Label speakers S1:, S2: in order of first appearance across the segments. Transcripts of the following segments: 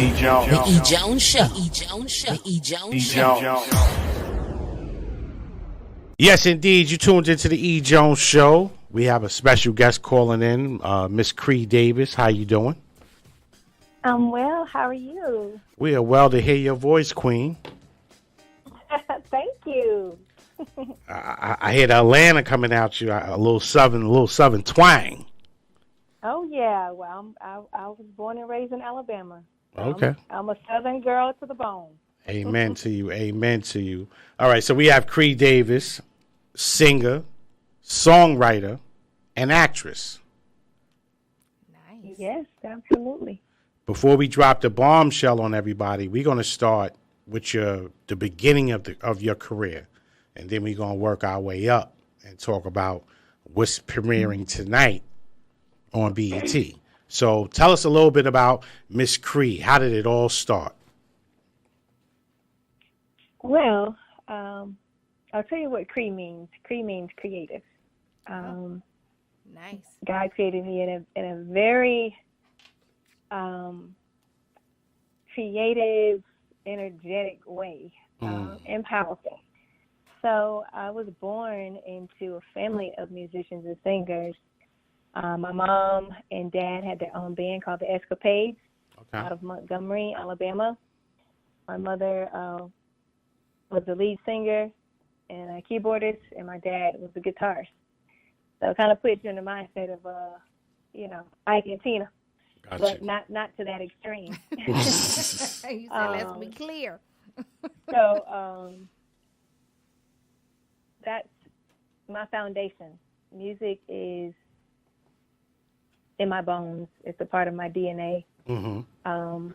S1: E.Jones.
S2: The E.Jones Show. The E.Jones Show. The E.Jones Show.
S3: Yes, indeed. You tuned into the E.Jones Show. We have a special guest calling in, Miss Cree Davis. How you doing?
S4: I'm well. How are you?
S3: We are well to hear your voice, Queen.
S4: Thank you.
S3: I hear the Atlanta coming out you, a little southern twang.
S4: Oh yeah. Well, I was born and raised in Alabama.
S3: Okay.
S4: I'm a Southern girl to the bone.
S3: Amen to you. Amen to you. All right. So we have Cree Davis, singer, songwriter, and actress.
S4: Nice. Yes, absolutely.
S3: Before we drop the bombshell on everybody, we're going to start with the beginning of your career, and then we're going to work our way up and talk about what's premiering tonight on BET. So tell us a little bit about Miss Cree. How did it all start?
S4: Well, I'll tell you what Cree means. Cree means creative.
S5: Nice.
S4: God created me in a very creative, energetic way, and powerful. So I was born into a family of musicians and singers. My mom and dad had their own band called the Escapades out of Montgomery, Alabama. My mother was the lead singer and a keyboardist, and my dad was the guitarist. So it kind of puts you in the mindset of, Ike and Tina,
S3: Gotcha.
S4: but not to that extreme.
S5: You said, let's be clear.
S4: So that's my foundation. Music is in my bones. It's a part of my DNA.
S3: Mm-hmm.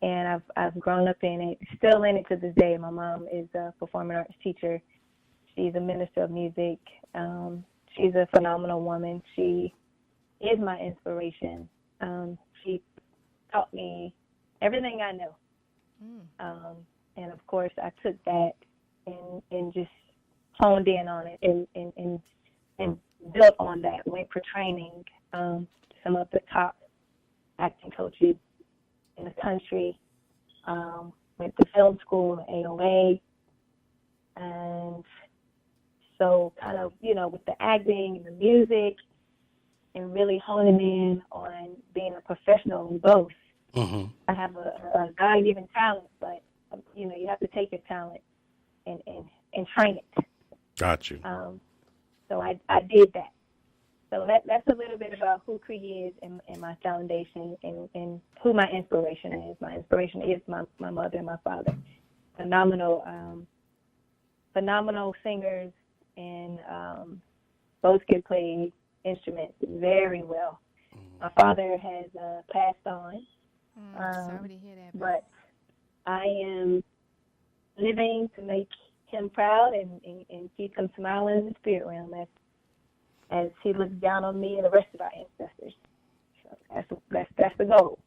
S4: And I've grown up in it, still in it to this day. My mom is a performing arts teacher. She's a minister of music. She's a phenomenal woman. She is my inspiration. She taught me everything I know. And of course, I took that and just honed in on it and built on that. Went for training. Some of the top acting coaches in the country. Went to film school, AOA. And so kind of, with the acting and the music and really honing in on being a professional in both.
S3: Mm-hmm.
S4: I have a God-given talent, but, you have to take your talent and train it.
S3: Got you.
S4: So I did that. So that's a little bit about who Cree is and my foundation and who my inspiration is. My inspiration is my mother and my father. Phenomenal singers, and both could play instruments very well. My father has passed on.
S5: Sorry to hear that.
S4: But I am living to make him proud and keep him smiling in the spirit realm as he looks down on me and the rest of our ancestors. So that's the goal.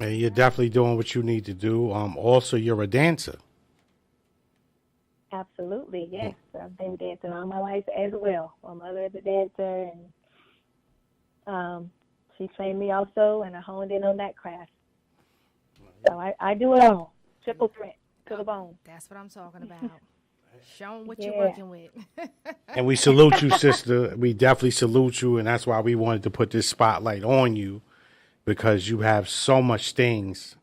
S3: And you're definitely doing what you need to do. Also, you're a dancer.
S4: Absolutely, yes. I've been dancing all my life as well. My mother is a dancer, and she trained me also, and I honed in on that craft. So I do it all. Triple threat to the bone.
S5: That's what I'm talking about. Show them what you're working with.
S3: And we salute you, sister. We definitely salute you, and that's why we wanted to put this spotlight on you, because you have so much things,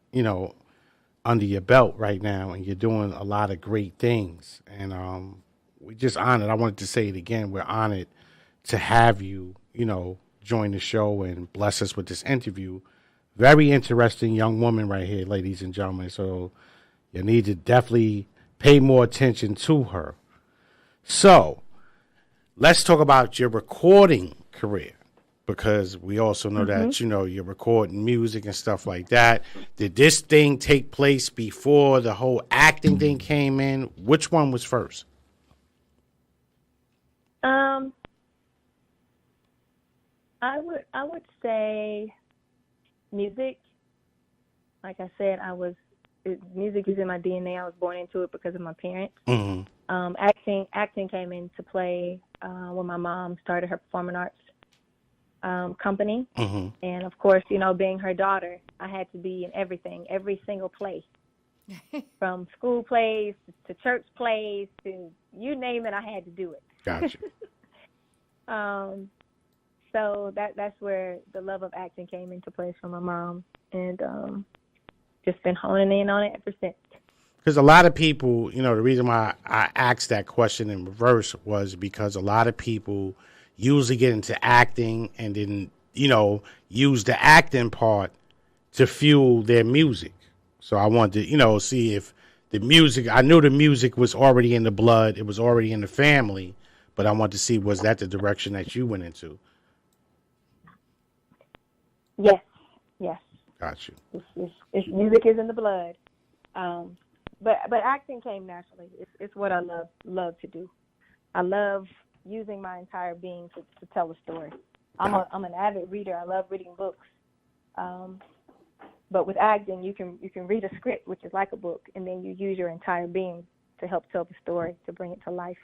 S3: under your belt right now, and you're doing a lot of great things. And we just honored. I wanted to say it again. We're honored to have you, join the show and bless us with this interview. Very interesting young woman right here, ladies and gentlemen. So you need to definitely pay more attention to her. So let's talk about your recording career, because we also know that, you're recording music and stuff like that. Did this thing take place before the whole acting thing came in? Which one was first?
S4: I would say music. Like I said, music is in my DNA. I was born into it because of my parents.
S3: Mm-hmm.
S4: Acting came into play when my mom started her performing arts company.
S3: Mm-hmm.
S4: And of course, being her daughter, I had to be in everything, every single play, from school plays to church plays to you name it. I had to do it.
S3: Gotcha.
S4: So that's where the love of acting came into place for my mom, and just been honing in on it ever since.
S3: Because a lot of people, the reason why I asked that question in reverse was because a lot of people usually get into acting and then, use the acting part to fuel their music. So I wanted to, see if the music, I knew the music was already in the blood. It was already in the family, but I wanted to see, was that the direction that you went into?
S4: Yes.
S3: Got you.
S4: It's music is in the blood. But acting came naturally. It's what I love to do. I love using my entire being to tell a story. I'm an avid reader. I love reading books. But with acting, you can read a script, which is like a book, and then you use your entire being to help tell the story, to bring it to life.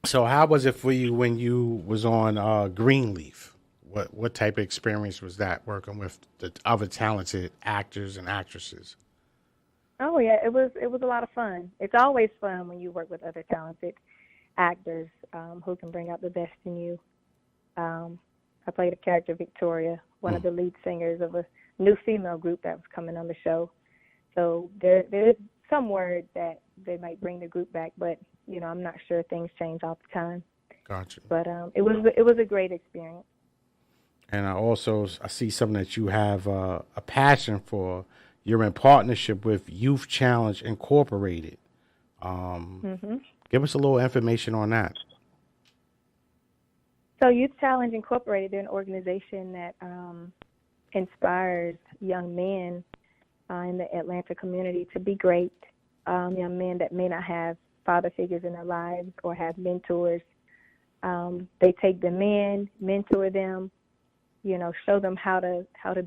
S3: So how was it for you when you was on Greenleaf? What type of experience was that, working with the other talented actors and actresses?
S4: Oh yeah, it was a lot of fun. It's always fun when you work with other talented actors who can bring out the best in you. I played a character, Victoria, one of the lead singers of a new female group that was coming on the show. So there is some word that they might bring the group back, but I'm not sure. Things change all the time.
S3: Gotcha.
S4: But it was a great experience.
S3: And I see something that you have a passion for. You're in partnership with Youth Challenge Incorporated. Give us a little information on that.
S4: So Youth Challenge Incorporated, they're an organization that inspires young men in the Atlanta community to be great, young men that may not have father figures in their lives or have mentors. They take them in, mentor them, show them how to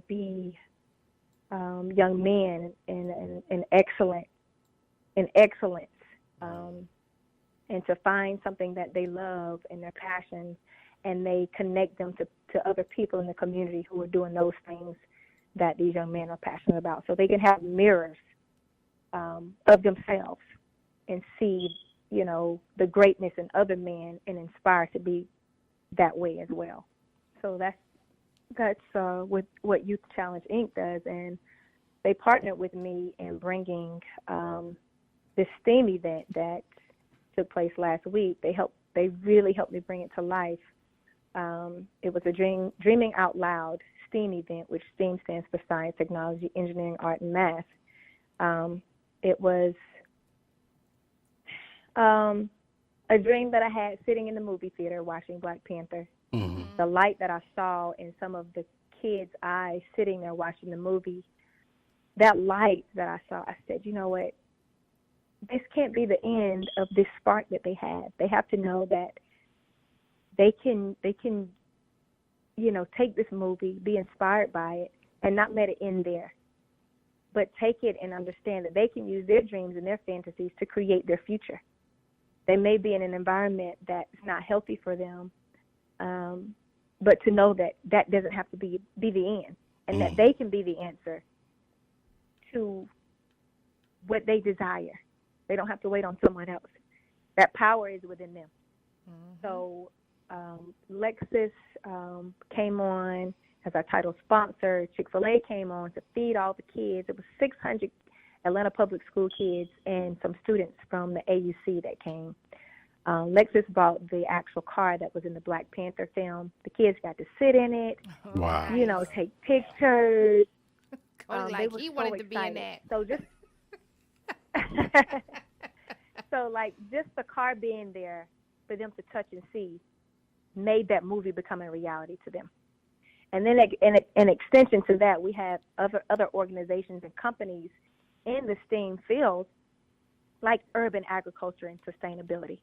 S4: be young men in excellence, and to find something that they love and their passion, and they connect them to other people in the community who are doing those things that these young men are passionate about. So they can have mirrors of themselves and see, the greatness in other men and inspire to be that way as well. So that's with what Youth Challenge Inc. does, and they partnered with me in bringing this STEAM event that took place last week. They really helped me bring it to life. It was a Dreaming Out Loud STEAM event, which STEAM stands for Science, Technology, Engineering, Art, and Math. It was a dream that I had sitting in the movie theater watching Black Panther. Mm-hmm. The light that I saw in some of the kids' eyes sitting there watching the movie, that light that I saw, I said, you know what? This can't be the end of this spark that they have. They have to know that they can, take this movie, be inspired by it, and not let it end there, but take it and understand that they can use their dreams and their fantasies to create their future. They may be in an environment that's not healthy for them, but to know that that doesn't have to be the end, and that they can be the answer to what they desire. They don't have to wait on someone else. That power is within them. Mm-hmm. So Lexus came on as our title sponsor. Chick-fil-A came on to feed all the kids. It was 600 Atlanta Public School kids and some students from the AUC that came. Lexus bought the actual car that was in the Black Panther film. The kids got to sit in it,
S3: wow.
S4: Take pictures.
S5: Like he wanted to be in that.
S4: So just just the car being there for them to touch and see made that movie become a reality to them. And then in extension to that, we have other organizations and companies in the STEAM field, like urban agriculture and sustainability.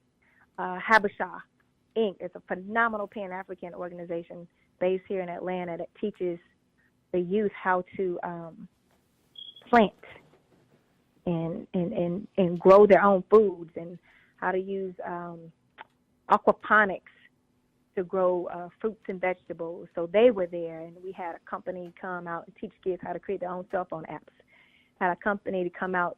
S4: Habesha Inc. is a phenomenal Pan-African organization based here in Atlanta that teaches the youth how to plant and grow their own foods, and how to use aquaponics to grow fruits and vegetables. So they were there, and we had a company come out and teach kids how to create their own cell phone apps. Had a company to come out,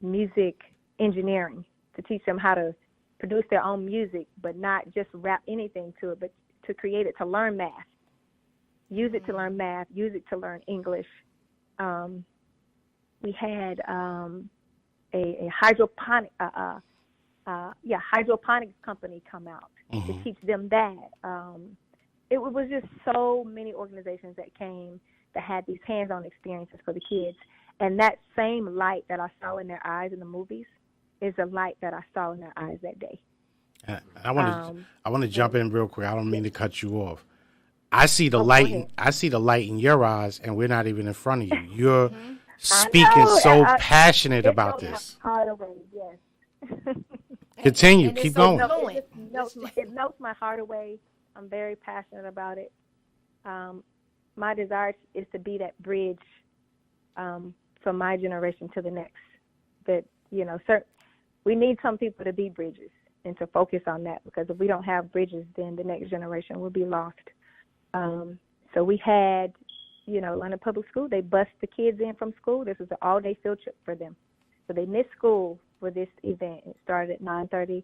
S4: music engineering, to teach them how to produce their own music, but not just rap anything to it, but to create it to learn math. Use it to learn math, use it to learn English. We had a hydroponics company come out to teach them that. It was just so many organizations that came that had these hands-on experiences for the kids. And that same light that I saw in their eyes in the movies is the light that I saw in their eyes that day.
S3: I want to jump in real quick. I don't mean to cut you off. I see the light. I see the light in your eyes, and we're not even in front of you. You're speaking so passionate about this.
S4: Yes.
S3: Continue. Keep going.
S4: It melts my heart away. I'm very passionate about it. My desire is to be that bridge from my generation to the next. That, we need some people to be bridges and to focus on that, because if we don't have bridges, then the next generation will be lost. So we had, London Public School, they bust the kids in from school. This was an all-day field trip for them. So they missed school for this event. It started at 9:30,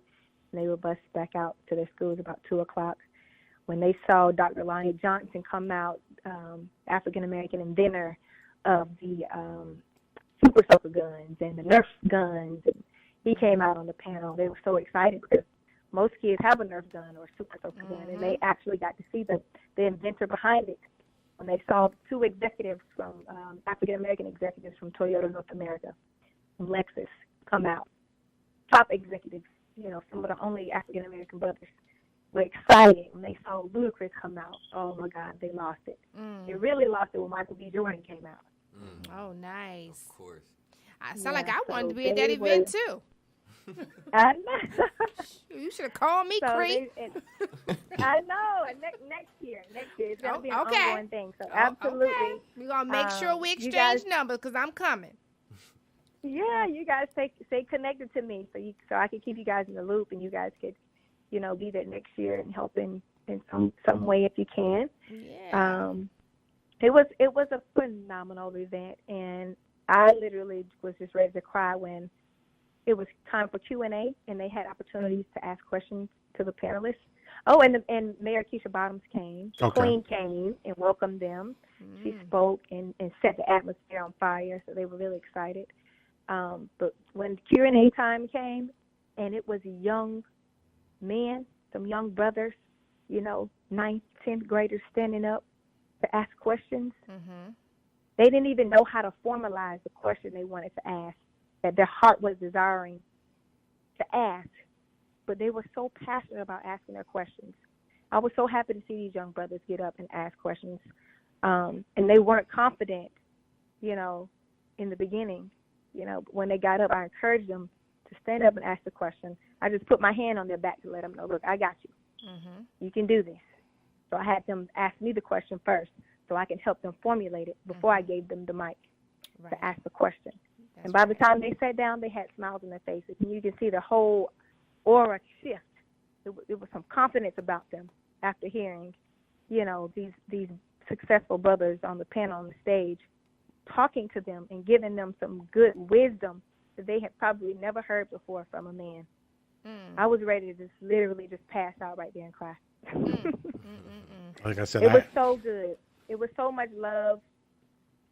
S4: and they were bused back out to their schools about 2 o'clock. When they saw Dr. Lonnie Johnson come out, African-American inventor of the super soaker guns and the Nerf guns, and he came out on the panel. They were so excited because most kids have a Nerf gun or a super soaker gun, and they actually got to see the inventor behind it. When they saw 2 executives from African-American executives from Toyota North America, from Lexus, come out, top executives, some of the only African-American brothers, were excited when they saw Ludacris come out. Oh, my God, they lost it. They really lost it when Michael B. Jordan came out.
S5: Oh, nice.
S1: Of course.
S5: I sound like I wanted to be at that event, too.
S4: I know.
S5: You should have called me, Cree.
S4: I know. Next year, it's going to be an ongoing thing. So absolutely.
S5: Okay. We're going to make sure we exchange numbers, because I'm coming.
S4: Yeah, you guys stay connected to me so I can keep you guys in the loop, and you guys could, be there next year and help in some way if you can.
S5: Yeah.
S4: It was a phenomenal event, and I literally was just ready to cry when it was time for Q&A, and they had opportunities to ask questions to the panelists. Oh, and Mayor Keisha Bottoms came. The Queen came and welcomed them. She spoke and set the atmosphere on fire, so they were really excited. But when Q&A time came, and it was young men, some young brothers, 9th, 10th graders standing up to ask questions. They didn't even know how to formalize the question they wanted to ask, that their heart was desiring to ask, but they were so passionate about asking their questions. I was so happy to see these young brothers get up and ask questions, and they weren't confident, in the beginning. When they got up, I encouraged them to stand up and ask the question. I just put my hand on their back to let them know, look, I got you. You can do this. So I had them ask me the question first so I can help them formulate it before I gave them the mic to ask the question. And by the time they sat down, they had smiles on their faces, and you can see the whole aura shift. It was some confidence about them after hearing, these successful brothers on the panel on the stage talking to them and giving them some good wisdom that they had probably never heard before from a man. I was ready to literally pass out right there and cry.
S3: Like I said,
S4: it was so good. It was so much love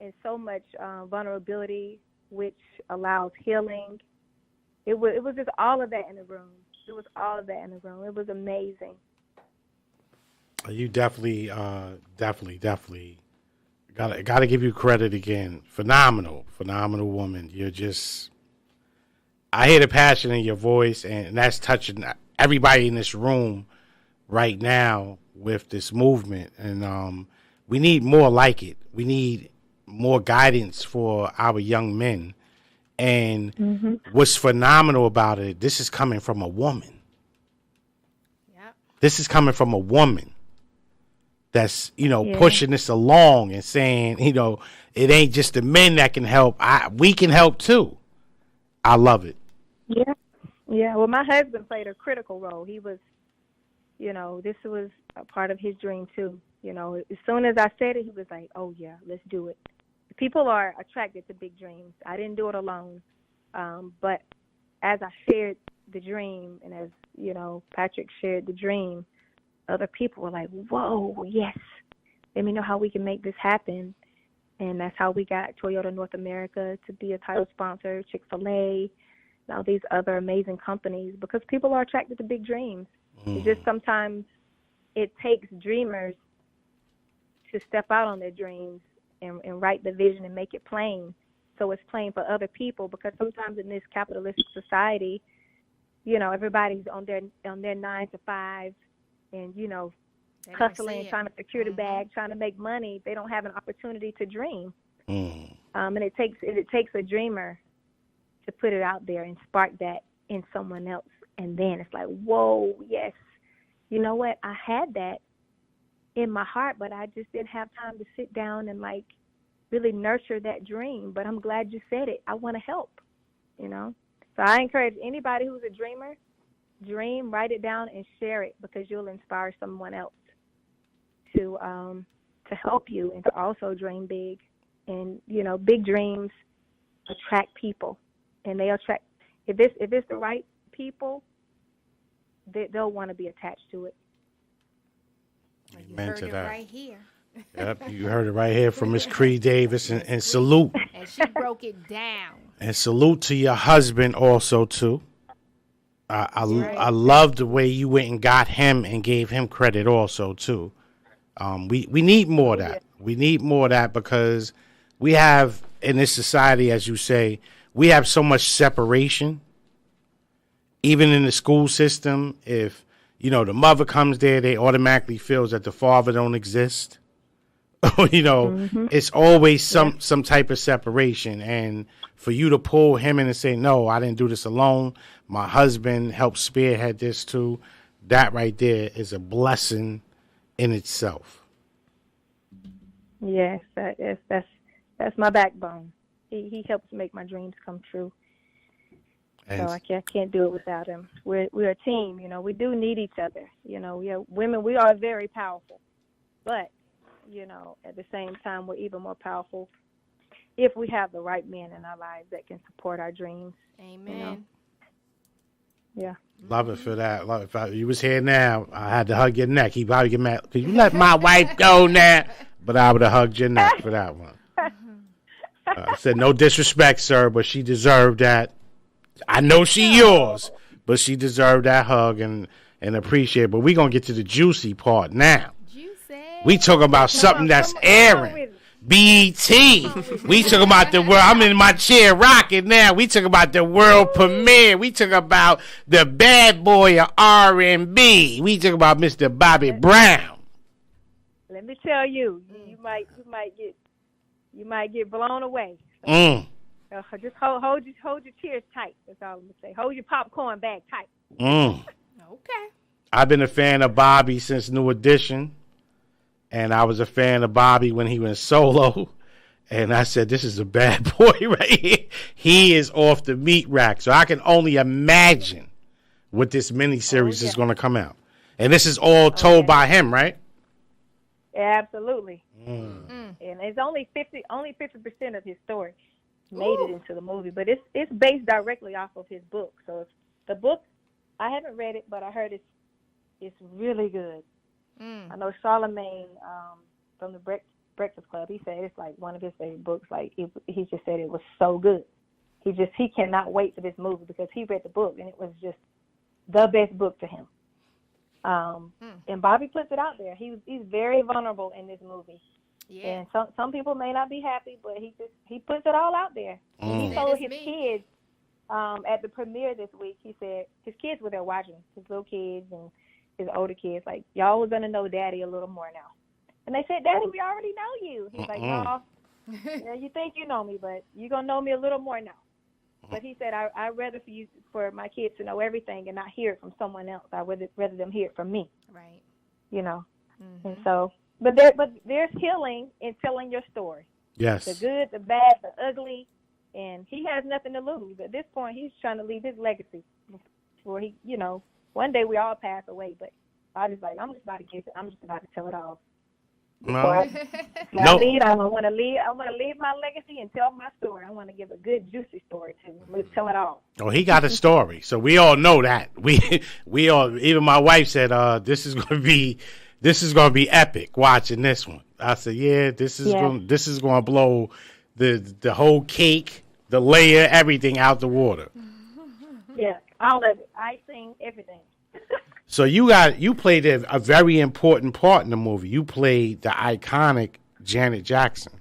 S4: and so much vulnerability, which allows healing. It was just all of that in the room. It was all of that in the room. It was amazing.
S3: You definitely got to give you credit again. Phenomenal woman. You're just, I hear the passion in your voice, and that's touching everybody in this room right now with this movement. And we need more like it. We need more guidance for our young men. And what's phenomenal about it, this is coming from a woman.
S5: Yep.
S3: This is coming from a woman that's, pushing this along and saying, it ain't just the men that can help. We can help too. I love it.
S4: Yeah. Yeah. Well, my husband played a critical role. He was this was a part of his dream too. As soon as I said it, he was like, "Oh yeah, let's do it." People are attracted to big dreams. I didn't do it alone, but as I shared the dream, and as Patrick shared the dream, other people were like, "Whoa, yes! Let me know how we can make this happen." And that's how we got Toyota North America to be a title sponsor, Chick-fil-A, and all these other amazing companies, because people are attracted to big dreams. It just sometimes it takes dreamers to step out on their dreams and write the vision and make it plain, so it's plain for other people. Because sometimes in this capitalistic society, everybody's on their 9 to 5, and hustling, trying to secure the bag, trying to make money. They don't have an opportunity to dream. And it takes a dreamer to put it out there and spark that in someone else. And then it's like, whoa, yes, you know what? I had that in my heart, but I just didn't have time to sit down and really nurture that dream. But I'm glad you said it. I want to help, So I encourage anybody who's a dreamer, dream, write it down and share it, because you'll inspire someone else to help you and to also dream big. And big dreams attract people, and they attract, if it's the right people, they'll want to be attached to it.
S5: Well, you heard it right here.
S3: Yep, you heard it right here from Miss Cree Davis, and salute.
S5: And she broke it down.
S3: And salute to your husband also too. I love the way you went and got him and gave him credit also too. We need more of that. We need more of that, because we have in this society, as you say, we have so much separation. Even in the school system, if the mother comes there, they automatically feels that the father don't exist. It's always some type of separation. And for you to pull him in and say, "No, I didn't do this alone. My husband helped spearhead this too," that right there is a blessing in itself.
S4: Yes, that's my backbone. He helps make my dreams come true. So I can't do it without him. We're a team, We do need each other. We are women. We are very powerful, but at the same time, we're even more powerful if we have the right men in our lives that can support our dreams.
S5: Amen.
S4: Yeah.
S3: Love it for that. Love it. If you was here now, I had to hug your neck. He probably get mad. Could you let my wife go now? But I would have hugged your neck for that one. I said, no disrespect, sir, but she deserved that. I know she yours, but she deserved that hug and appreciate it. But we're going to get to the juicy part now. We talking about something that's airing. BET. We talking about the world. I'm in my chair rocking now. We talking about the world premiere. We talking about the bad boy of R&B. We talking about Mr. Bobby Brown.
S4: Let me tell you, you might get blown away. So, just hold your tears tight. That's all I'm gonna say. Hold your popcorn bag tight.
S5: Okay.
S3: I've been a fan of Bobby since New Edition. And I was a fan of Bobby when he went solo. And I said, this is a bad boy right here. He is off the meat rack. So I can only imagine what this miniseries is going to come out. And this is all told by him, right?
S4: Absolutely. And it's only 50% of his story made it into the movie. But it's based directly off of his book. So the book, I haven't read it, but I heard it's really good. I know Charlemagne from the Breakfast Club, he said it's like one of his favorite books. Like he just said it was so good. He cannot wait for this movie because he read the book and it was just the best book to him. And Bobby puts it out there. He's very vulnerable in this movie. Yeah. And some people may not be happy, but he puts it all out there. He told his kids at the premiere this week, he said his kids were there watching, his little kids and his older kids, like, y'all are going to know Daddy a little more now. And they said, Daddy, we already know you. He's like, no, you think you know me, but you're going to know me a little more now. But he said, I'd rather for my kids to know everything and not hear it from someone else. I'd rather them hear it from me.
S5: Right.
S4: And so, but there's healing in telling your story.
S3: Yes.
S4: The good, the bad, the ugly. And he has nothing to lose. At this point, he's trying to leave his legacy before he, one day we all pass away, but I'm just about to get it. I'm just about to tell it all.
S3: No.
S4: I leave. I want to leave. I want to leave my legacy and tell my story. I want to give a good, juicy story too. Let's tell it all.
S3: Oh, he got a story, so we all know that. We all. Even my wife said, this is gonna be epic." Watching this one, I said, "Yeah, this is gonna blow the whole cake, the layer, everything out the water."
S4: Yeah, all of it. Icing, everything.
S3: So you played a very important part in the movie. You played the iconic Janet Jackson.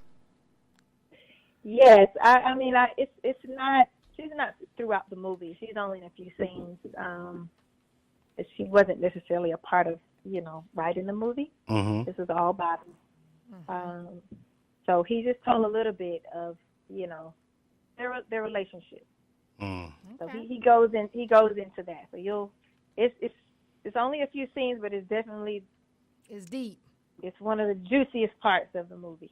S4: Yes, I mean, it's not. She's not throughout the movie. She's only in a few scenes. She wasn't necessarily a part of writing the movie.
S3: Mm-hmm.
S4: This was all Bobby. So he just told a little bit of their relationship.
S3: Mm.
S4: So he goes into that. So it's only a few scenes, but it's definitely
S5: deep.
S4: It's one of the juiciest parts of the movie.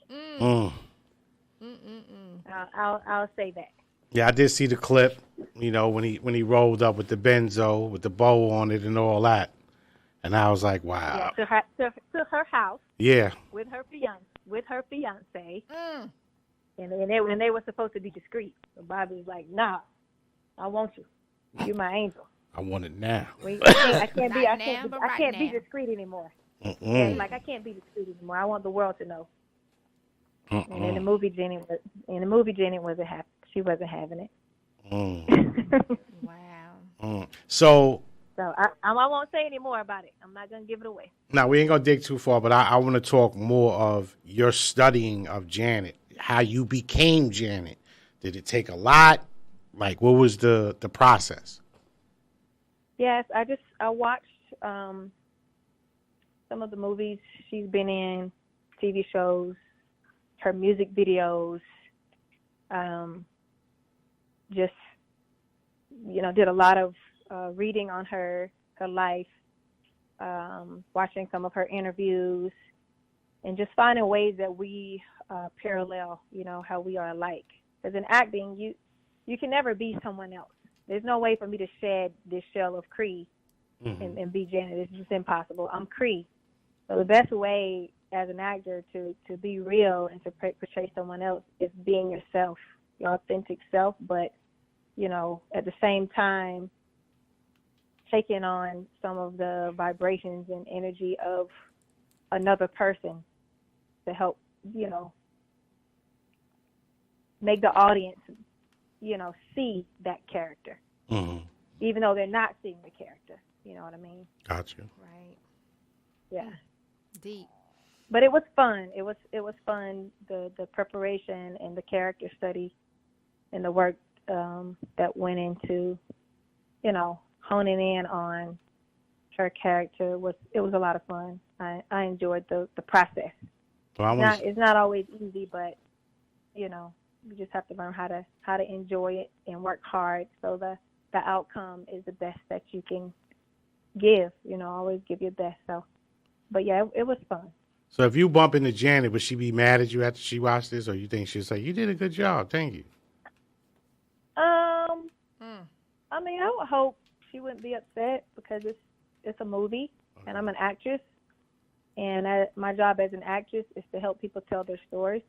S4: I'll say that.
S3: Yeah, I did see the clip. When he rolled up with the Benzo with the bow on it and all that, and I was like, wow.
S4: Yeah, to her house.
S3: Yeah.
S4: With her fiance. And they were supposed to be discreet. So Bobby was like, "Nah, I want you. You're my angel.
S3: I want it now.
S4: I can't be discreet anymore. Yeah, like I can't be discreet anymore. I want the world to know." And in the movie, Jenny wasn't happy. She wasn't having it.
S5: Wow.
S3: So
S4: I won't say any more about it. I'm not gonna give it away.
S3: Now we ain't gonna dig too far, but I want to talk more of your studying of Janet, how you became Janet. Did it take a lot? Like, what was the process?
S4: Yes, I watched some of the movies she's been in, TV shows, her music videos. Just did a lot of reading on her life, watching some of her interviews, and just finding ways that we parallel, how we are alike. Because in acting, you can never be someone else. There's no way for me to shed this shell of Cree and be Janet. It's just impossible. I'm Cree. So the best way as an actor to be real and to portray someone else is being yourself, your authentic self, but, at the same time, taking on some of the vibrations and energy of another person to help, make the audience, see that character, even though they're not seeing the character. You know what I mean?
S3: Gotcha.
S5: Right.
S4: Yeah.
S5: Deep.
S4: But it was fun. It was fun. The preparation and the character study and the work that went into, honing in on her character was a lot of fun. I enjoyed the process.
S3: Well,
S4: it's not always easy, but you just have to learn how to enjoy it and work hard so the outcome is the best that you can give. Always give your best. So, but yeah, it was fun.
S3: So if you bump into Janet, would she be mad at you after she watched this, or you think she'll say, "You did a good job, thank you"?
S4: I mean, I would hope she wouldn't be upset because it's a movie and I'm an actress, and my job as an actress is to help people tell their stories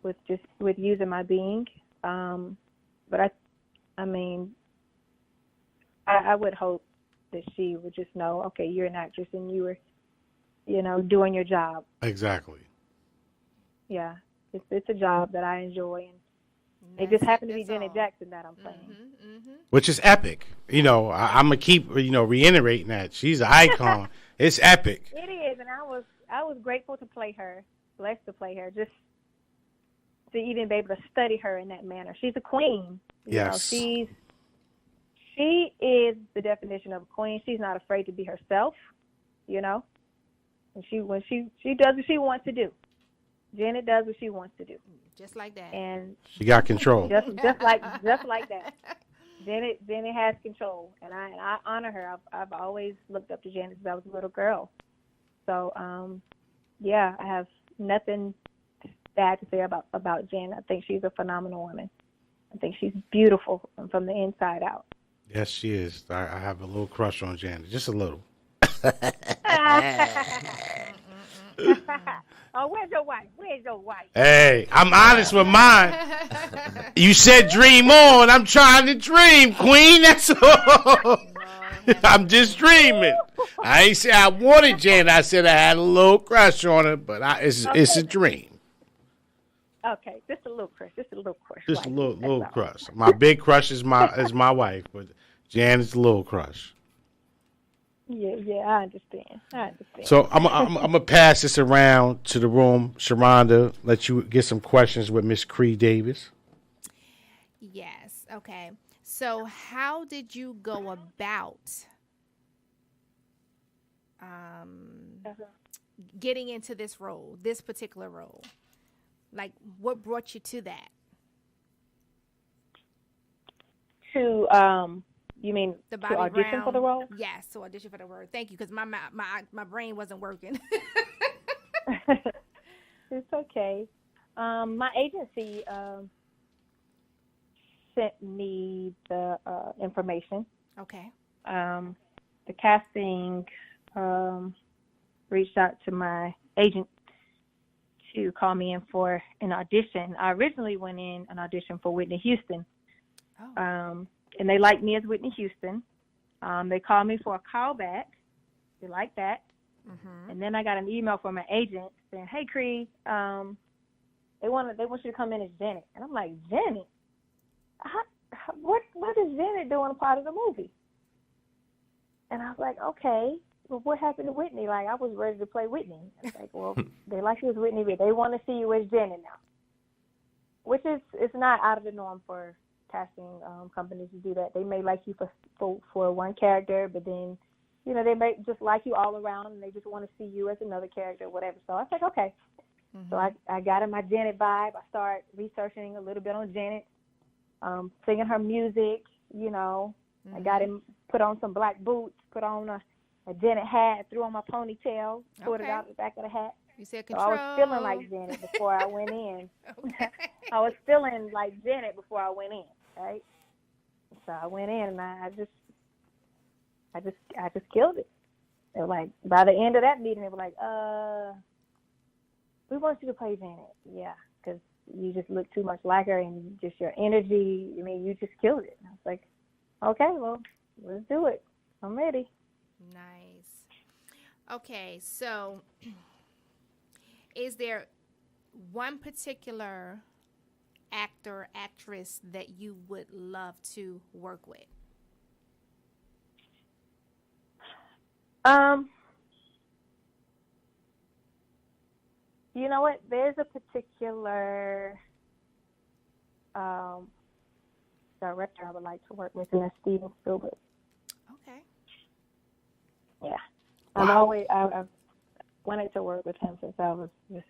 S4: with using my being. But I mean, I would hope that she would just know, okay, you're an actress and you were, doing your job.
S3: Exactly.
S4: Yeah, it's a job that I enjoy, and it just happened to be Janet Jackson that I'm playing.
S3: Which is epic. I'm gonna keep reiterating that she's an icon. It's epic.
S4: It is, and I was grateful to play her, blessed to play her, just to even be able to study her in that manner. She's a queen.
S3: Yes.
S4: She is the definition of a queen. She's not afraid to be herself. And when she does what she wants to do. Janet does what she wants to do.
S5: Just like that.
S4: And
S3: she got control.
S4: Just like that. Janet has control, and I honor her. I've always looked up to Janet since I was a little girl. So, I have nothing bad to say about Janet. I think she's a phenomenal woman. I think she's beautiful from the inside out.
S3: Yes, she is. I have a little crush on Janet, just a little.
S1: Oh, where's your wife? Where's your wife?
S3: Hey, I'm honest with mine. You said dream on. I'm trying to dream, Queen. That's all. I'm just dreaming. I ain't say I wanted Jen. I said I had a little crush on her, but it's a dream.
S1: Okay, just a little crush. Just a little crush.
S3: Just a
S1: right?
S3: little
S1: That's
S3: crush. My big crush is my wife, but Jan is a little crush.
S1: Yeah, I understand.
S3: So I'm gonna pass this around to the room, Sharonda. Let you get some questions with Miss Cree Davis.
S5: Yes. Okay. So how did you go about getting into this role, this particular role? Like, what brought you to that?
S1: To you mean
S5: The
S1: to
S5: Bobby
S1: audition
S5: Brown?
S1: for the role?
S5: Yes, to audition for the role. Thank you, because my brain wasn't working.
S1: It's okay. My agency sent me the information.
S5: Okay.
S1: The casting reached out to my agent to call me in for an audition. I originally went in an audition for Whitney Houston, and they liked me as Whitney Houston. They called me for a callback. They liked that. Mm-hmm. And then I got an email from my agent saying, "Hey, Cree, they want you to come in as Janet." And I'm like, "Janet? What is Janet doing a part of the movie?" And I was like, "Okay, well, what happened to Whitney? Like, I was ready to play Whitney." I was like, "Well, they like you as Whitney, but they want to see you as Janet now," which is it's not out of the norm for casting companies to do that. They may like you for one character, but then, you know, they may just like you all around, and they just want to see you as another character, whatever. So I was like, okay. Mm-hmm. So I got in my Janet vibe. I started researching a little bit on Janet, singing her music, you know. Mm-hmm. I got him, put on some black boots, put on a Janet hat, threw on my ponytail, put it out the back of the hat.
S5: You said
S1: So
S5: control.
S1: I was feeling like Janet before I went in. I was feeling like Janet before I went in, right? So I went in, and I just killed it. They were like, by the end of that meeting, they were like, we want you to play Janet. Yeah, because you just look too much like her, and just your energy, I mean, you just killed it. And I was like, okay, well, let's do it. I'm ready.
S5: Nice. Okay, so is there one particular actor, actress that you would love to work with?
S1: You know what? There's a particular director I would like to work with, and that's Steven Spielberg.
S5: Okay.
S1: Yeah.
S3: Wow.
S1: I've wanted to work with him since I was just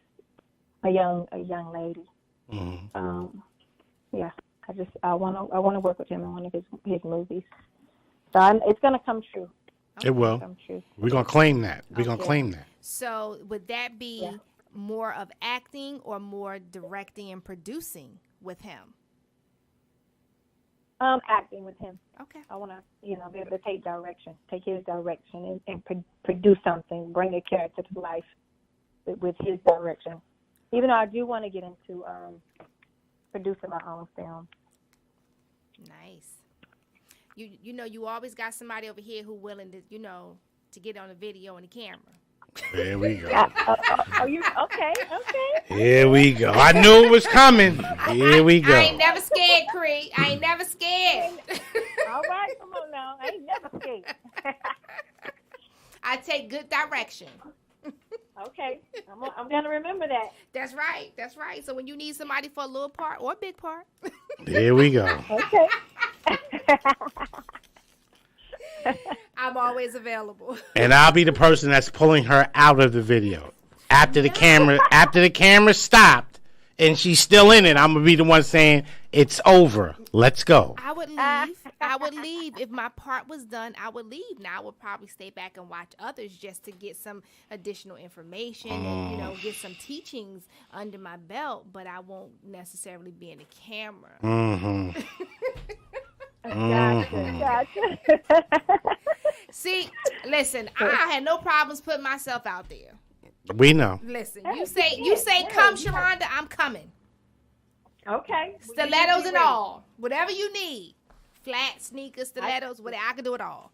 S1: a young lady. Mm-hmm. Yeah. I want to work with him in one of his movies. So it's gonna come true.
S3: Okay. It will. We're gonna claim that. We're gonna claim that.
S5: So would that be more of acting or more directing and producing with him?
S1: Acting with him.
S5: Okay.
S1: I want to, be able to take his direction and produce something, bring a character to life with his direction. Even though I do want to get into producing my own film.
S5: Nice. You always got somebody over here who willing to, to get on the video and the camera.
S3: There we go.
S1: You okay?
S3: Here we go. I knew it was coming. Here we go.
S5: I ain't never scared, Cree. I ain't never scared.
S1: All right, come on now. I ain't never scared.
S5: I take good direction.
S1: Okay, I'm gonna remember that.
S5: That's right. So when you need somebody for a little part or a big part,
S3: there we go.
S1: Okay.
S5: I'm always available.
S3: And I'll be the person that's pulling her out of the video after the camera stopped and she's still in it. I'm gonna be the one saying it's over. Let's go.
S5: I would leave if my part was done. I would leave. Now I would probably stay back and watch others just to get some additional information and get some teachings under my belt. But I won't necessarily be in the camera.
S3: Mm-hmm.
S1: Gotcha.
S5: See, listen, I had no problems putting myself out there.
S3: We know.
S5: Listen, you say come, Sharonda, I'm coming.
S4: Okay.
S5: Stilettos and all. Whatever you need. Flat, sneakers, stilettos, whatever. I can do it all.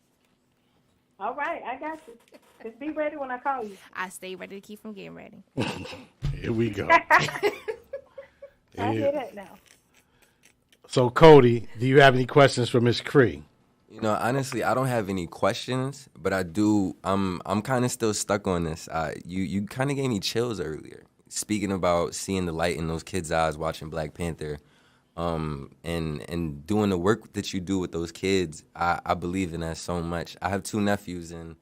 S4: All right, I got you. Just be ready when I call you.
S5: I stay ready to keep from getting ready.
S3: Here we go.
S4: I hear that now.
S3: So, Cody, do you have any questions for Miss Cree?
S6: You know, honestly, I don't have any questions, but I do. I'm kind of still stuck on this. You kind of gave me chills earlier, speaking about seeing the light in those kids' eyes watching Black Panther, and doing the work that you do with those kids. I believe in that so much. I have 2 nephews, and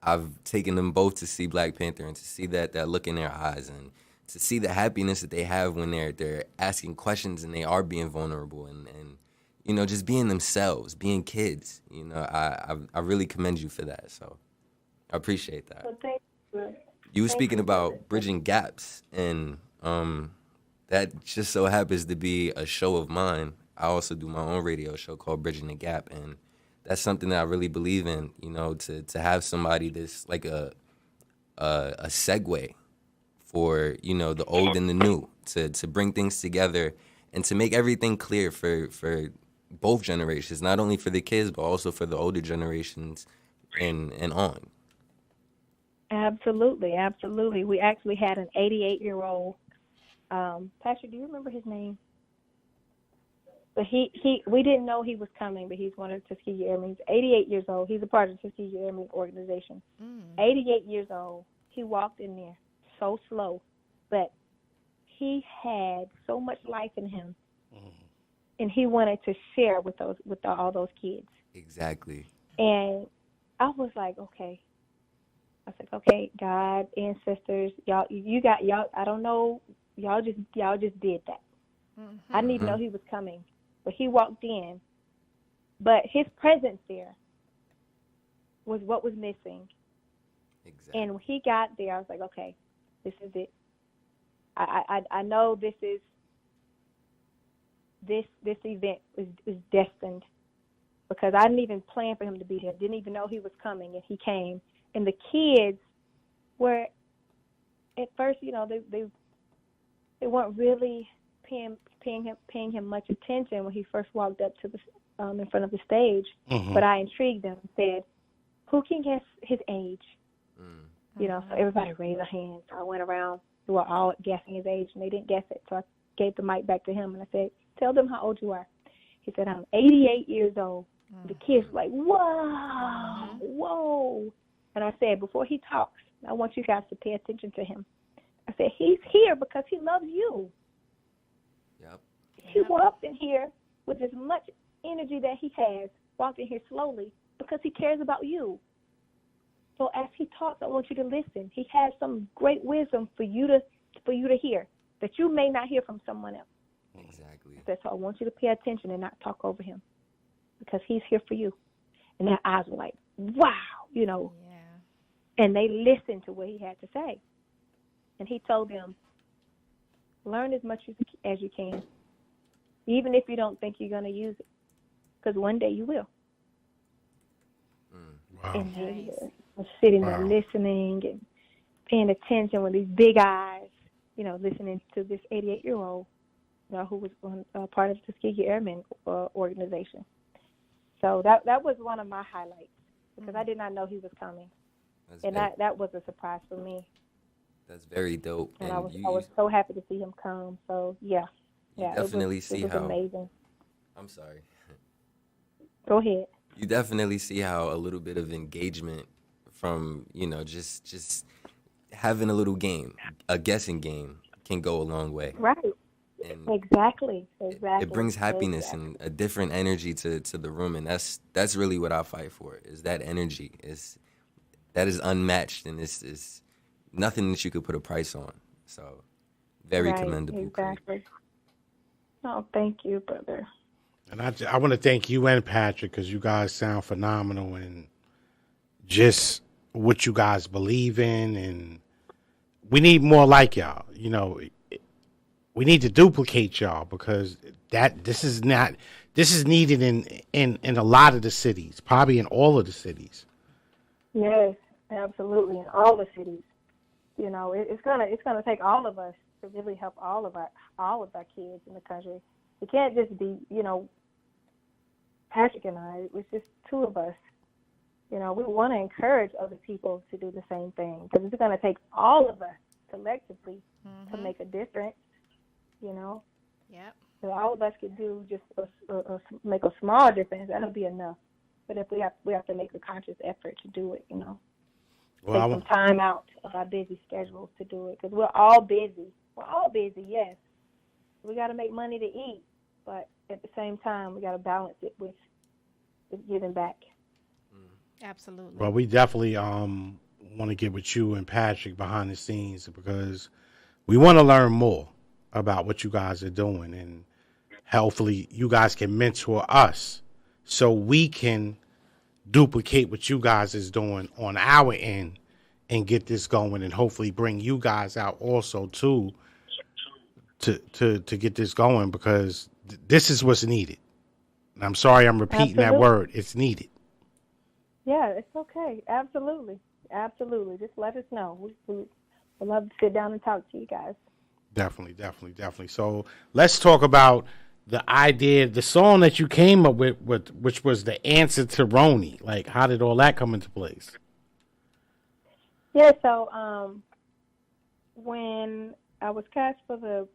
S6: I've taken them both to see Black Panther and to see that look in their eyes and to see the happiness that they have when they're asking questions and they are being vulnerable and you know, just being themselves, being kids. You know, I really commend you for that. So I appreciate that.
S4: Well, thank you.
S6: You were speaking about bridging gaps, and that just so happens to be a show of mine. I also do my own radio show called Bridging the Gap, and that's something that I really believe in. You know, to have somebody that's like a segue for, you know, the old and the new, to bring things together and to make everything clear for both generations, not only for the kids, but also for the older generations and on.
S4: Absolutely, absolutely. We actually had an 88-year-old. Patrick, do you remember his name? But we didn't know he was coming, but he's one of the Tuskegee Airmen. He's 88 years old. He's a part of the Tuskegee Airmen organization. 88 years old. He walked in there so slow, but he had so much life in him. And he wanted to share with all those kids.
S6: Exactly.
S4: And I was like, okay. I was like, okay, God, ancestors, y'all, I don't know, y'all just did that. I didn't even know he was coming, but he walked in. But his presence there was what was missing.
S6: Exactly.
S4: And when he got there, I was like, okay, this is it. I know this event is destined, because I didn't even plan for him to be here. Didn't even know he was coming, and he came. And the kids were, at first, you know, they weren't really paying him much attention when he first walked up to the in front of the stage. But I intrigued them and said, "Who can guess his age?" You know, so everybody raised their hands. So I went around. They were all guessing his age, and they didn't guess it. So I gave the mic back to him, and I said, "Tell them how old you are." He said, "I'm 88 years old." The kids were like, "Whoa, whoa." And I said, before he talks, I want you guys to pay attention to him. I said, he's here because he loves you.
S6: Yep.
S4: He walked in here with as much energy that he has, walked in here slowly because he cares about you. So as he talks, I want you to listen. He has some great wisdom for you to hear that you may not hear from someone else.
S6: Exactly.
S4: I said, so I want you to pay attention and not talk over him because he's here for you. And their eyes were like, wow, you know.
S5: Yeah.
S4: And they listened to what he had to say. And he told them, learn as much as you can, even if you don't think you're going to use it, because one day you will.
S3: Wow.
S4: And they were sitting there listening and paying attention with these big eyes, you know, listening to this 88-year-old, you know, who was part of the Tuskegee Airmen organization. So that was one of my highlights, because I did not know he was coming. That was a surprise for me.
S6: That's very dope.
S4: And I was so happy to see him come. So yeah,
S6: definitely see how
S4: amazing.
S6: I'm sorry.
S4: Go ahead.
S6: You definitely see how a little bit of engagement from, you know, just having a little game, a guessing game, can go a long way.
S4: Right.
S6: And
S4: exactly.
S6: It brings happiness and a different energy to the room, and that's really what I fight for. Is that energy that is unmatched, and it's nothing that you could put a price on. So, very commendable.
S4: Exactly. Oh, thank you, brother.
S3: And I want to thank you and Patrick, because you guys sound phenomenal, and just what you guys believe in, and we need more like y'all. You know, we need to duplicate y'all, because this is needed in a lot of the cities, probably in all of the cities.
S4: Yes, absolutely. In all the cities, it's gonna take all of us to really help all of our kids in the country. It can't just be, Patrick and I. It's just two of us. We want to encourage other people to do the same thing because it's going to take all of us collectively to make a difference.
S5: Yep.
S4: So all of us could do just make a small difference. That'll be enough. But if we have to make a conscious effort to do it,
S3: Well,
S4: take some time out of our busy schedules to do it because we're all busy. We're all busy, yes. We got to make money to eat, but at the same time, we got to balance it with giving back.
S5: Absolutely.
S3: Well, we definitely want to get with you and Patrick behind the scenes because we want to learn more about what you guys are doing, and hopefully you guys can mentor us so we can duplicate what you guys is doing on our end and get this going, and hopefully bring you guys out also too to get this going because this is what's needed. And I'm sorry I'm repeating that word. It's needed.
S4: Yeah, it's okay. Absolutely. Just let us know. We'd love to sit down and talk to you guys.
S3: Definitely. So let's talk about the idea, the song that you came up with which was the answer to Roni. Like, how did all that come into place?
S4: Yeah, so when I was cast for the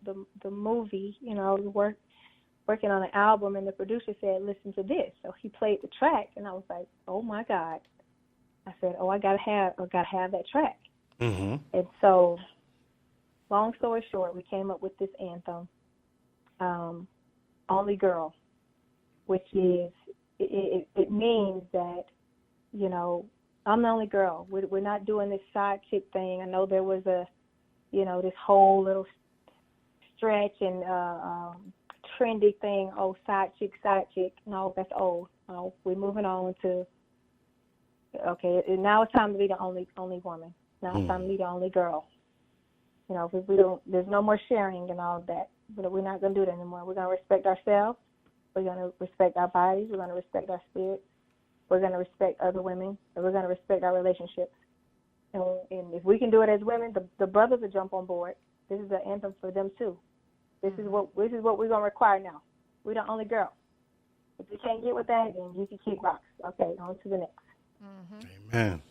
S4: movie, I was working on an album, and the producer said, "Listen to this." So he played the track, and I was like, "Oh my God!" I said, "Oh, I gotta have that track."
S3: Mm-hmm.
S4: And so, long story short, we came up with this anthem, "Only Girl," which is it means that I'm the only girl. We're not doing this side chick thing. I know there was this whole little stretch and trendy thing. Oh, side chick. No, that's old. No, we're moving on to okay. Now it's time to be the only woman. Now it's time to be the only girl. We don't. There's no more sharing and all of that. But we're not gonna do that anymore. We're gonna respect ourselves. We're gonna respect our bodies. We're gonna respect our spirits. We're gonna respect other women, and we're gonna respect our relationships. And if we can do it as women, the brothers will jump on board. This is an anthem for them too. This is what we're gonna require now. We're the only girl. If you can't get with that, then you can kick rocks. Okay, on to the next.
S5: Mm-hmm.
S3: Amen.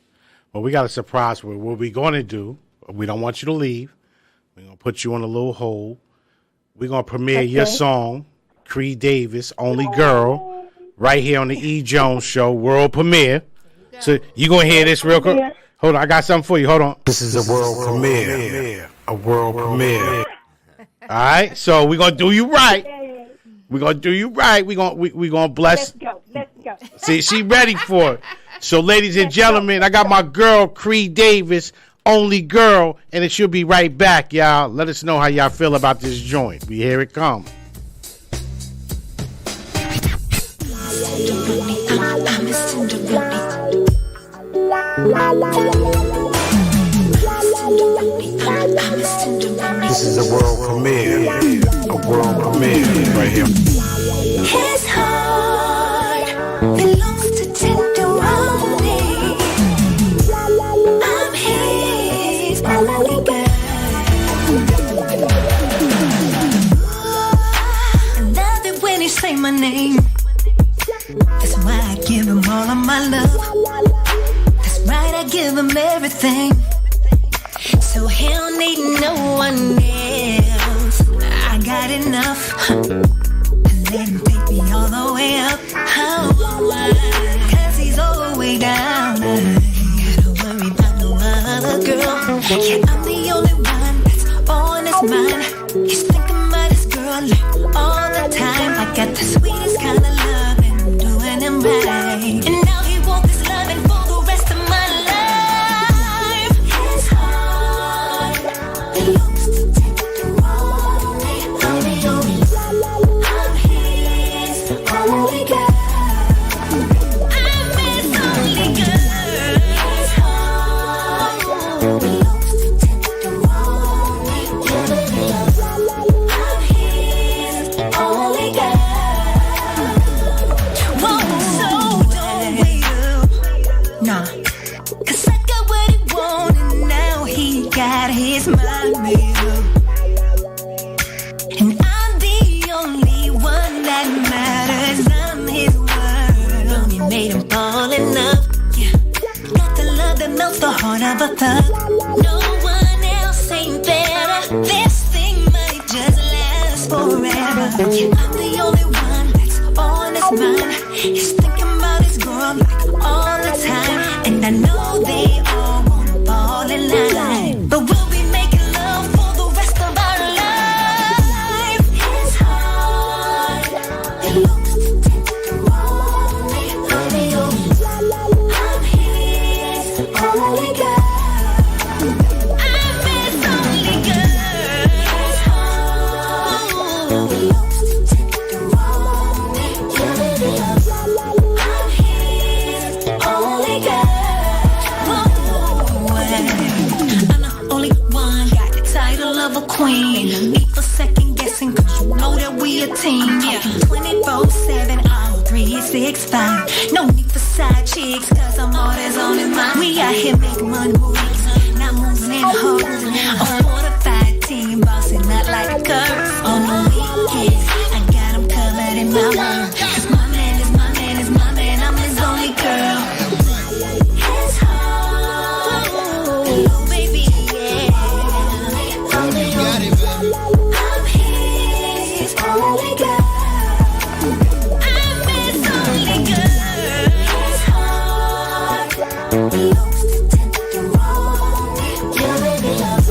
S3: Well, we got a surprise with what we're gonna do. We don't want you to leave. We're gonna put you on a little hold. We're gonna premiere your song, Cree Davis, "Only Girl," right here on the E.Jones Show, world premiere. So you gonna hear this real quick? Hold on, I got something for you. Hold on. This is a world premiere. A world premiere. All right, so we're gonna do you right. We're gonna do you right. We're gonna bless.
S4: Let's go.
S3: See, she ready for it. So, ladies and gentlemen, I got my girl Cree Davis, "Only Girl," and it should be right back, y'all. Let us know how y'all feel about this joint. Here it comes. This is a world premiere. A world premiere right here.
S7: His heart belongs to tenderoni. I'm his only girl. I love it when he say my name. That's why I give him all of my love. That's right, I give him everything. So he don't need no one else. I got enough. Let him take me all the way up. Cause he's all the way down. I ain't gotta worry about no other girl. Yeah, I'm the only one that's on his mind. He's thinking about his girl like all the time. I got the sweetest kind of love and I'm doing him right. And now he wants this loving for the rest of my life. His heart belongs to tenderoni. I'm the only one. I'm his only girl. I'm his only girl. His heart belongs to tenderoni. I'm his only girl. the heart of a thug. No one else ain't better. This thing might just last forever. I'm the only one that's on his mind. He's thinking about his girl like all the time. And I know they all wanna fall in line, but we'll be making love for the rest of our life. His heart, it looks tender on me. I'm his only girl. I'm his only girl. His heart, it looks tender on me. I'm his only girl. I'm the only one, got the title of a queen. No need for second guessing, cause you know that we a team. Yeah, 24/7, all 365. No need for side chicks, cause I'm always on his mind. We out here making money moves, not moving in hoes. A fortified team, bossing not like a curse. On the weekends, I got him covered in my world. Cause my man is my man is my man, I'm his only girl. His heart, oh baby, yeah. I'm his only girl. I'm his only girl. His heart belongs to tender on me. Yeah, baby, I'm his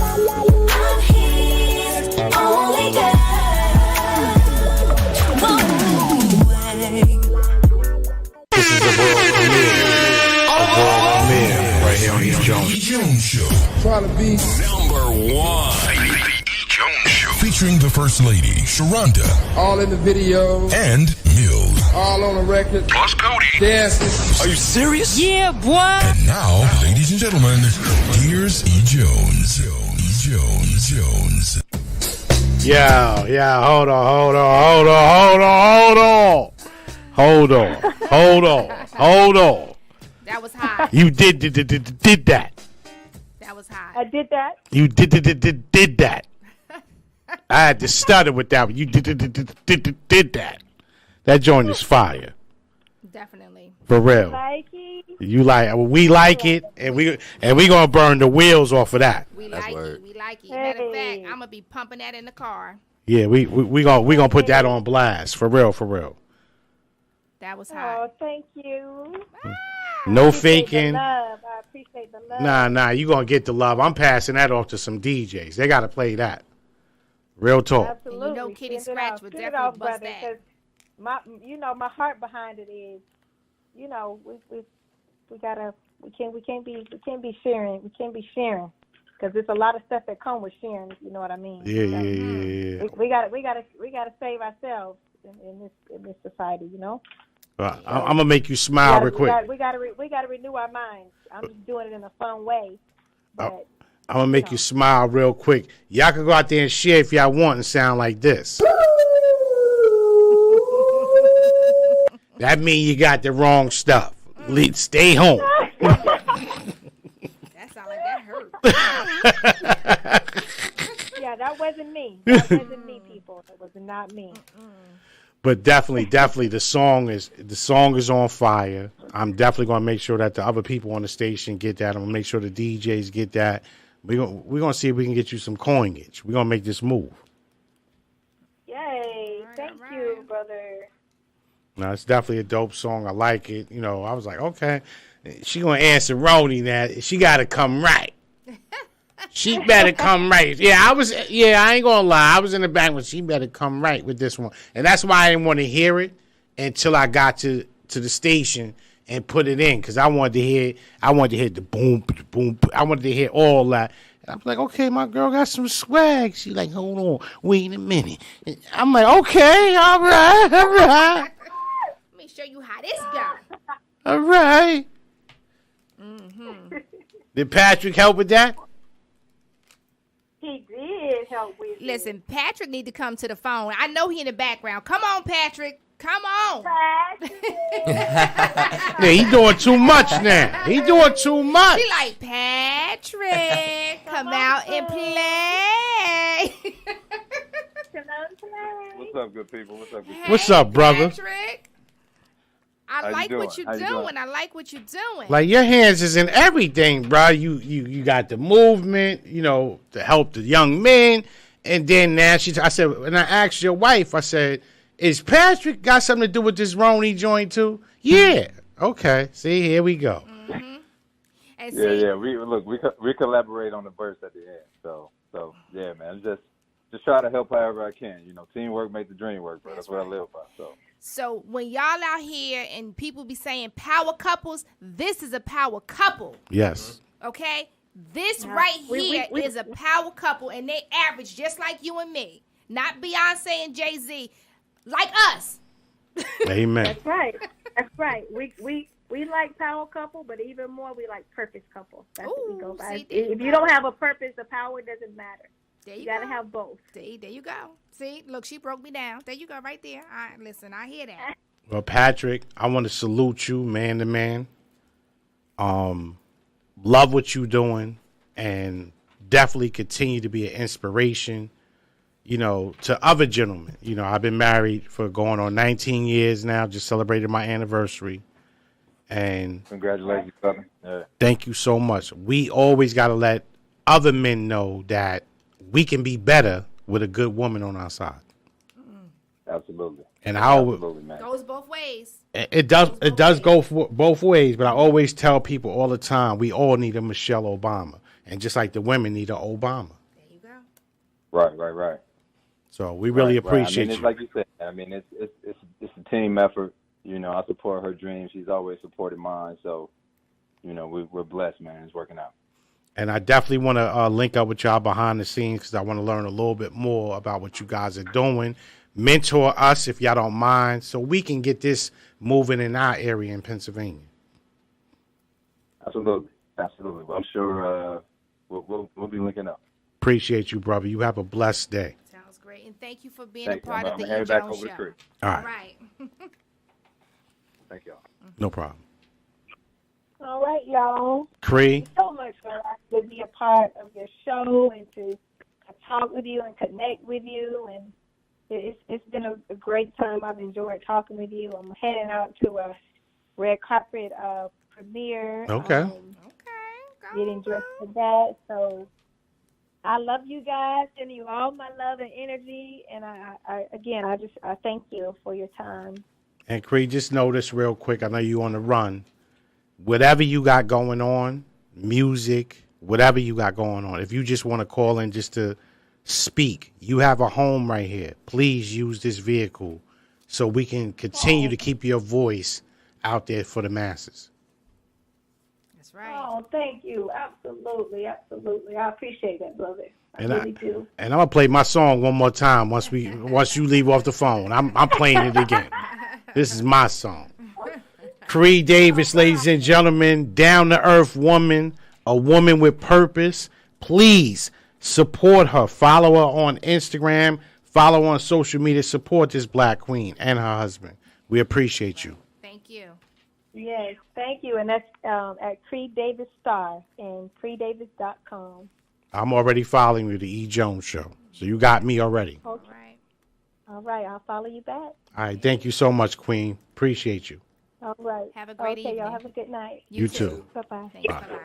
S7: only girl. Whoa,
S3: This is the world premiere. A world premiere right here on E.Jones.
S8: E.Jones Show.
S9: Trying to be
S8: Number 1. The E.Jones Show. Featuring the First Lady, Sharonda.
S9: all in the video,
S8: And Mills.
S9: all on the record,
S8: Plus Cody.
S9: dancing.
S8: Are you serious?
S2: Yeah, boy.
S8: And now, ladies and gentlemen, here's E.Jones. E.Jones.
S3: Yeah, hold on.
S5: That was hot.
S3: You did that.
S5: That was hot.
S4: I did that.
S3: You did that. I had to stutter with that one. You did that. That joint is fire.
S5: Definitely.
S3: For real.
S4: Like it.
S3: You like we like it, and we gonna burn the wheels off of that.
S5: We
S6: That's
S5: like
S6: word.
S5: it. We like it. Matter of
S4: Hey.
S5: fact, I'm gonna be pumping that in the car.
S3: Yeah, we gonna put that on blast. For real.
S5: That was hot.
S4: Oh, thank you.
S3: No
S4: Appreciate the
S3: faking.
S4: love. I appreciate the love.
S3: Nah, you gonna get the love. I'm passing that off to some DJs. They gotta play that. Real talk.
S4: Absolutely.
S5: And you know Kitty
S4: Send it
S5: Scratch
S4: off.
S5: would
S4: Send it
S5: definitely
S4: off,
S5: bust
S4: brother,
S5: that.
S4: 'cause my heart behind it is, we can't be sharing. We can't be sharing, because there's a lot of stuff that come with sharing. If you know what I mean.
S3: Yeah.
S4: We gotta save ourselves in this society. You know.
S3: I'm gonna make you smile real quick.
S4: We gotta renew our minds. I'm just doing it in a fun way. But
S3: I'm gonna make you smile real quick. Y'all can go out there and share if y'all want and sound like this. That means you got the wrong stuff. Stay home.
S5: That sound like that hurt.
S4: yeah, that wasn't me. That wasn't me, people. That was not me.
S3: But definitely, the song is on fire. I'm definitely gonna make sure that the other people on the station get that. I'm gonna make sure the DJs get that. We're gonna see if we can get you some coinage. We're gonna make this move.
S4: Yay! Thank you, brother.
S3: No, it's definitely a dope song. I like it. You know, I was like, okay, she gonna answer Roni that she gotta come right. She better come right. I ain't gonna lie. I was in the back when she better come right with this one. And that's why I didn't want to hear it until I got to the station and put it in. Because I wanted to hear the boom, boom. I wanted to hear all that. And I was like, okay, my girl got some swag. She like, hold on, wait a minute. And I'm like, okay, all right.
S5: Let me show you how this go.
S3: All right. Did Patrick help with that?
S4: He did help with it.
S5: Listen, Patrick need to come to the phone. I know he in the background. Come on, Patrick. Come on.
S3: Yeah, he doing too much now. He doing too much.
S5: She like, Patrick, come out and play.
S10: What's up, good people?
S3: What's up, brother?
S5: Patrick, I like what you're doing. I like what you're doing.
S3: Like your hands is in everything, bro. You got the movement, to help the young men. And then now I said, when I asked your wife, I said, is Patrick got something to do with this Roni joint too? Yeah. Okay. See, here we go.
S5: Mm-hmm. And
S10: yeah. We collaborate on the verse at the end. So yeah, man. Just try to help however I can. Teamwork makes the dream work, bro. That's what I live by.
S5: So when y'all out here and people be saying power couples, this is a power couple.
S3: Yes.
S5: Okay? This right here is a power couple, and they average just like you and me. Not Beyonce and Jay-Z. Like us.
S3: Amen.
S4: That's right. We like power couple, but even more we like purpose couple. That's what we go by. If you don't have a purpose, the power doesn't matter.
S5: There
S4: you gotta have both.
S5: There you go. See, look, she broke me down. There you go, right there. Listen, I hear that.
S3: Well, Patrick, I want to salute you, man to man. Love what you're doing, and definitely continue to be an inspiration, to other gentlemen. I've been married for going on 19 years now. Just celebrated my anniversary, and
S10: congratulations, brother. Yeah.
S3: Thank you so much. We always got to let other men know that we can be better with a good woman on our side.
S10: Absolutely.
S3: And
S10: absolutely, man.
S5: Goes both ways.
S3: It does go both ways, but I always tell people all the time, we all need a Michelle Obama. And just like the women need an Obama.
S5: There you go.
S10: Right.
S3: So we really appreciate you.
S10: It's like you said, it's a team effort. I support her dreams. She's always supported mine. So, we're blessed, man. It's working out.
S3: And I definitely want to link up with y'all behind the scenes because I want to learn a little bit more about what you guys are doing. Mentor us if y'all don't mind so we can get this moving in our area in Pennsylvania.
S10: Absolutely. Well, I'm sure we'll be linking up.
S3: Appreciate you, brother. You have a blessed day.
S5: Sounds great. And thank you for being a part of the
S10: E.Jones
S5: show.
S3: All right.
S10: Thank y'all.
S3: No problem.
S4: All right, y'all.
S3: Cree.
S4: Thank you so much for asking to be a part of your show and to talk with you and connect with you. And it's been a great time. I've enjoyed talking with you. I'm heading out to a red carpet premiere.
S3: Okay.
S4: Getting dressed for that. So I love you guys. Sending you all my love and energy. And I thank you for your time.
S3: And Cree, just know this real quick. I know you on the run. Whatever you got going on, music, whatever you got going on, if you just want to call in just to speak, you have a home right here. Please use this vehicle so we can continue to keep your voice out there for the masses.
S5: That's right.
S4: Oh, thank you. Absolutely. I appreciate that, brother. I really do.
S3: And I'm gonna play my song one more time once you leave off the phone. I'm playing it again. This is my song. Cree Davis, ladies and gentlemen, down to earth woman, a woman with purpose. Please support her. Follow her on Instagram. Follow her on social media. Support this black queen and her husband. We appreciate you.
S5: Thank you.
S4: Yes, thank you. And that's at Cree Davis Star and CreeDavis.com.
S3: I'm already following you, the E.Jones Show. So you got me already.
S4: Okay. All right. I'll follow you back.
S3: All right. Thank you so much, Queen. Appreciate you.
S4: All right.
S5: Have a great evening.
S4: Y'all have a good night.
S3: You too.
S4: Bye-bye.
S5: Thanks. Bye-bye.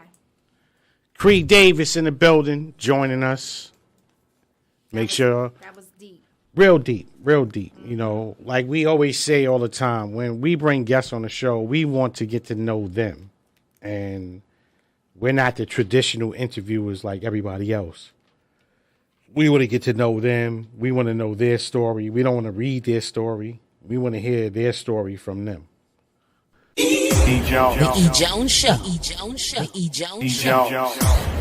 S3: Cree Davis in the building, joining us. Make sure.
S5: That was deep.
S3: Real deep. Like we always say all the time, when we bring guests on the show, we want to get to know them. And we're not the traditional interviewers like everybody else. We want to get to know them. We want to know their story. We don't want to read their story. We want to hear their story from them.
S2: E.Jones. The E.Jones Show. E.Jones Show. E.Jones Show.